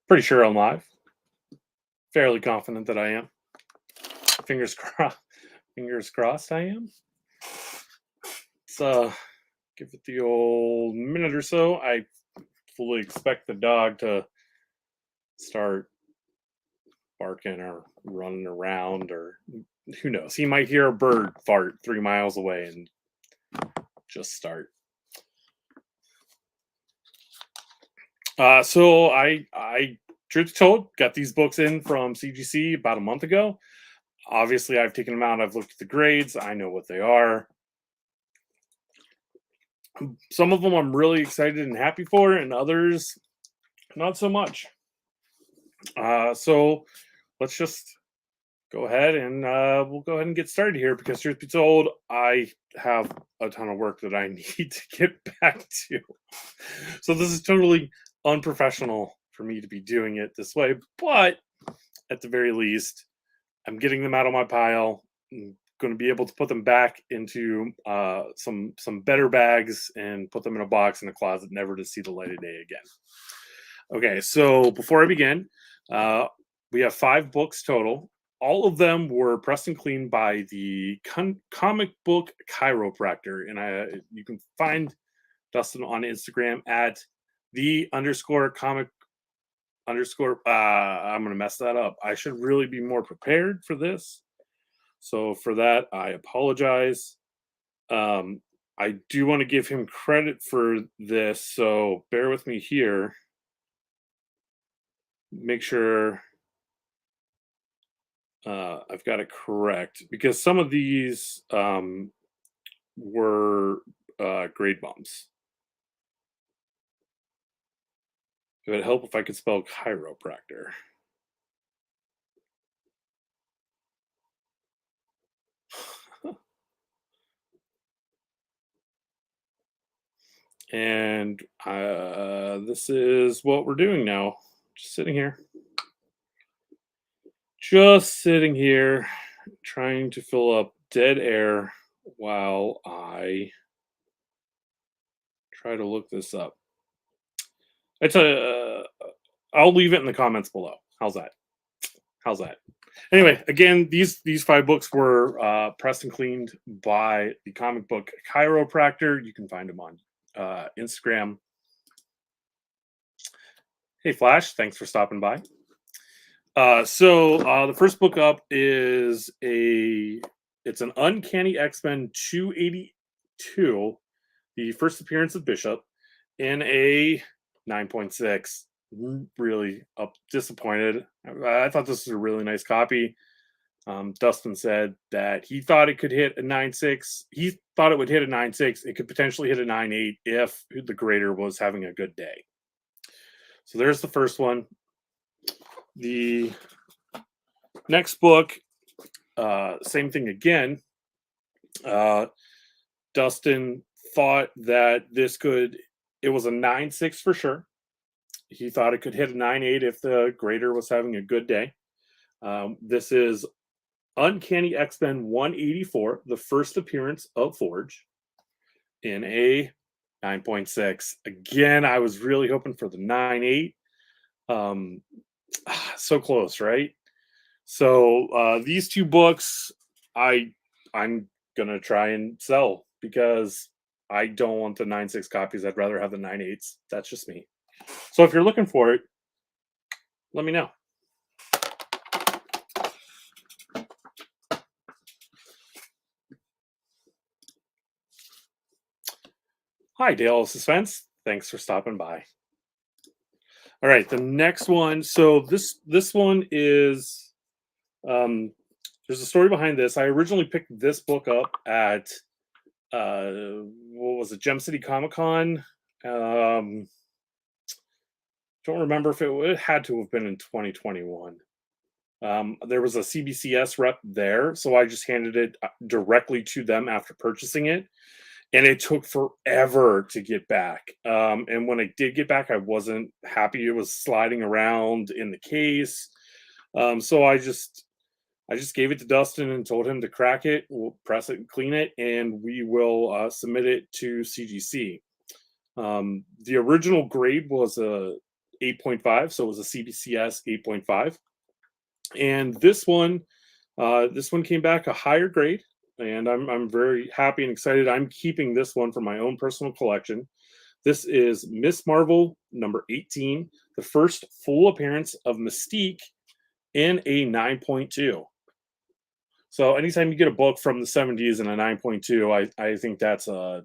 Pretty sure I'm live. Fairly confident that I am. Fingers crossed. Fingers crossed I am. So give it the old minute or so. I fully expect the dog to start barking or running around, or who knows. He might hear a bird fart 3 miles away and just start. So I truth told, got these books in from CGC about a month ago. Obviously, I've taken them out. I've looked at the grades. I know what they are. Some of them I'm really excited and happy for, and others not so much. So let's just go ahead and we'll go ahead and get started here, because truth be told, I have a ton of work that I need to get back to. So this is totally unprofessional for me to be doing it this way, but at the very least, I'm getting them out of my pile. I'm going to be able to put them back into some better bags and put them in a box in a closet, never to see the light of day again. Okay, so before I begin, we have 5 books total. All of them were pressed and cleaned by the comic book chiropractor, and you can find Dustin on Instagram at _comic_. I'm gonna mess that up. I should really be more prepared for this, so for that I apologize. I do want to give him credit for this, so bear with me here. Make sure I've got it correct, because some of these were grade bumps. It would help if I could spell chiropractor. And this is what we're doing now. Just sitting here. Just sitting here, trying to fill up dead air while I try to look this up. I'll leave it in the comments below. How's that? How's that? Anyway, again, these 5 books were pressed and cleaned by the comic book chiropractor. You can find him on Instagram. Hey Flash, thanks for stopping by. So the first book up is it's an Uncanny X-Men 282, the first appearance of Bishop, in a 9.6. Really disappointed. I thought this was a really nice copy. Dustin said that he thought it could hit a 9.6. He thought it would hit a 9.6. It could potentially hit a 9.8 if the grader was having a good day. So there's the first one. The next book, same thing again. Dustin thought that it was a 9.6 for sure. He thought it could hit a 9.8 if the grader was having a good day. This is Uncanny X-Men 184, the first appearance of Forge, in a 9.6. Again, I was really hoping for the 9.8. So close, right? So these 2 books I'm gonna try and sell, because I don't want the 9.6 copies. I'd rather have the 9.8s. That's just me. So if you're looking for it, let me know. Hi, Dale of Suspense. Thanks for stopping by. All right, the next one. So this one is there's a story behind this. I originally picked this book up at what was it, Gem City Comic Con. Don't remember if it had to have been in 2021. There was a CBCS rep there, so I just handed it directly to them after purchasing it, and it took forever to get back. And when I did get back, I wasn't happy. It was sliding around in the case. So I just gave it to Dustin and told him to crack it, we'll press it and clean it, and we will submit it to CGC. The original grade was a 8.5, so it was a CBCS 8.5. And this one came back a higher grade, and I'm very happy and excited. I'm keeping this one for my own personal collection. This is Miss Marvel number 18, the first full appearance of Mystique in a 9.2. So anytime you get a book from the 70s and a 9.2, I think that's a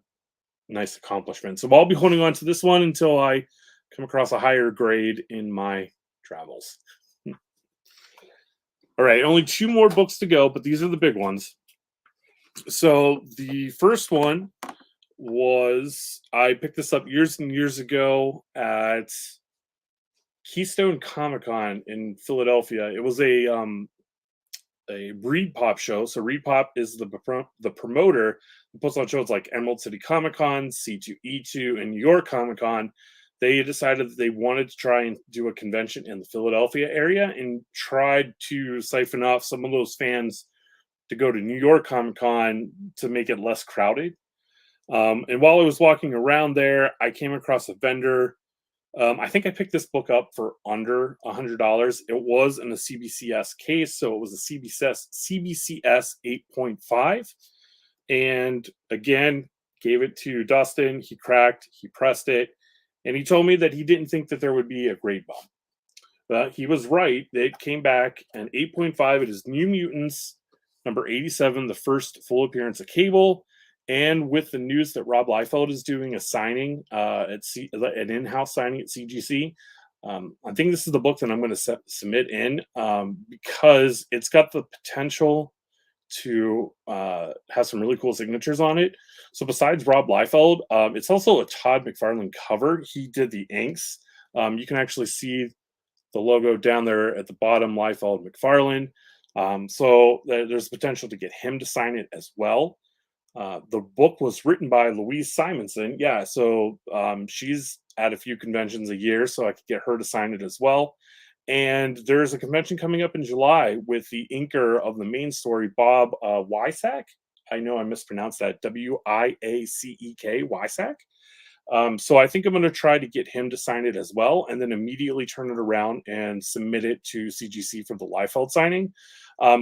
nice accomplishment. So I'll be holding on to this one until I come across a higher grade in my travels. All right, only two more books to go, but these are the big ones. So the first one was, I picked this up years and years ago at Keystone Comic Con in Philadelphia. It was a Reed Pop show. So Reed Pop is the promoter who puts on shows like Emerald City Comic Con, C2E2, and New York Comic Con. They decided that they wanted to try and do a convention in the Philadelphia area and tried to siphon off some of those fans to go to New York Comic Con to make it less crowded. And while I was walking around there, I came across a vendor. I think I picked this book up for under $100. It was in a CBCS case, so it was a CBCS 8.5. And again, gave it to Dustin. He cracked, he pressed it, and he told me that he didn't think that there would be a grade bump. But he was right. It came back an 8.5. It is New Mutants number 87, the first full appearance of Cable. And with the news that Rob Liefeld is doing a signing an in-house signing at CGC, I think this is the book that I'm going to submit in because it's got the potential to have some really cool signatures on it. So besides Rob Liefeld, it's also a Todd McFarlane cover. He did the inks. You can actually see the logo down there at the bottom, Liefeld McFarlane. So there's potential to get him to sign it as well. The book was written by Louise Simonson. Yeah, so she's at a few conventions a year, so I could get her to sign it as well. And there's a convention coming up in July with the inker of the main story, Bob Wysack. I know I mispronounced that, Wiaceek, Wysack. So I think I'm going to try to get him to sign it as well, and then immediately turn it around and submit it to CGC for the Liefeld signing.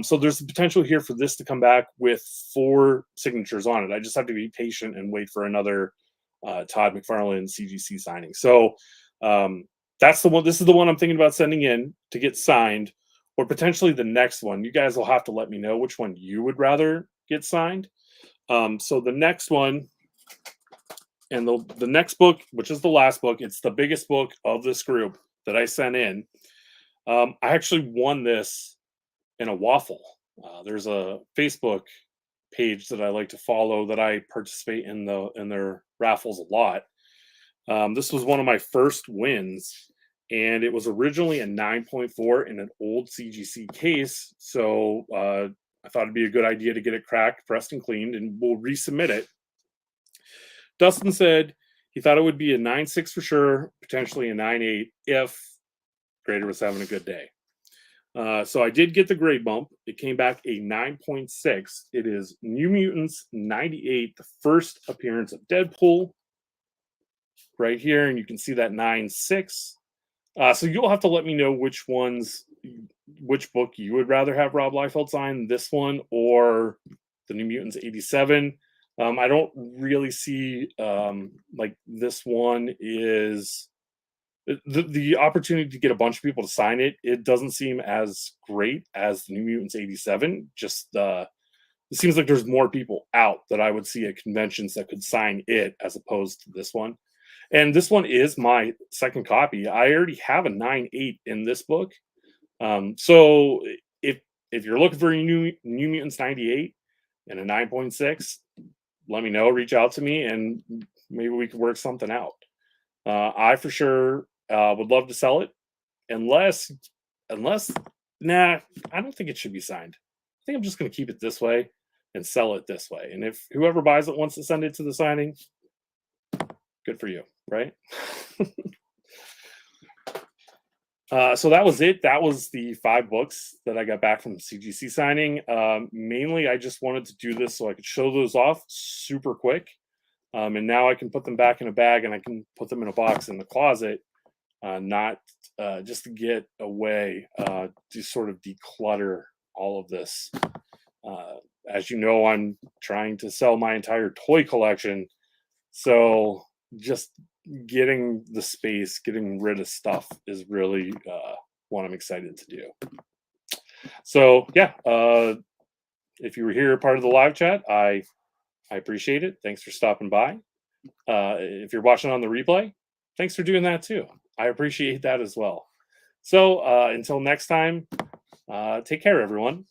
So there's the potential here for this to come back with 4 signatures on it. I just have to be patient and wait for another Todd McFarlane CGC signing. So that's the one. This is the one I'm thinking about sending in to get signed, or potentially the next one. You guys will have to let me know which one you would rather get signed. So the next one, and the next book, which is the last book, it's the biggest book of this group that I sent in. I actually won this in a waffle. There's a Facebook page that I like to follow that I participate in their raffles a lot. This was one of my first wins, and it was originally a 9.4 in an old CGC case. So I thought it'd be a good idea to get it cracked, pressed, and cleaned, and we'll resubmit it. Dustin said he thought it would be a 9.6 for sure, potentially a 9.8 if grader was having a good day. So I did get the grade bump. It came back a 9.6. It is New Mutants 98, the first appearance of Deadpool, right here, and you can see that 9.6. So you'll have to let me know which book you would rather have Rob Liefeld sign, this one or the New Mutants 87. I don't really see like this one is the opportunity to get a bunch of people to sign it. It doesn't seem as great as the New Mutants 87. Just it seems like there's more people out that I would see at conventions that could sign it as opposed to this one. And this one is my second copy. I already have a 9.8 in this book. So if you're looking for a New Mutants 98 and a 9.6, let me know, reach out to me, and maybe we could work something out. I for sure would love to sell it, unless, nah, I don't think it should be signed. I think I'm just going to keep it this way and sell it this way. And if whoever buys it wants to send it to the signing, good for you, right? So that was it. That was the 5 books that I got back from CGC signing. Mainly, I just wanted to do this so I could show those off super quick. And now I can put them back in a bag and I can put them in a box in the closet not just to get away, to sort of declutter all of this. Uh, as you know, I'm trying to sell my entire toy collection, so just getting the space, getting rid of stuff is really what I'm excited to do. So yeah, if you were here part of the live chat, I appreciate it. Thanks for stopping by. If you're watching on the replay, thanks for doing that too. I appreciate that as well. So until next time, take care, everyone.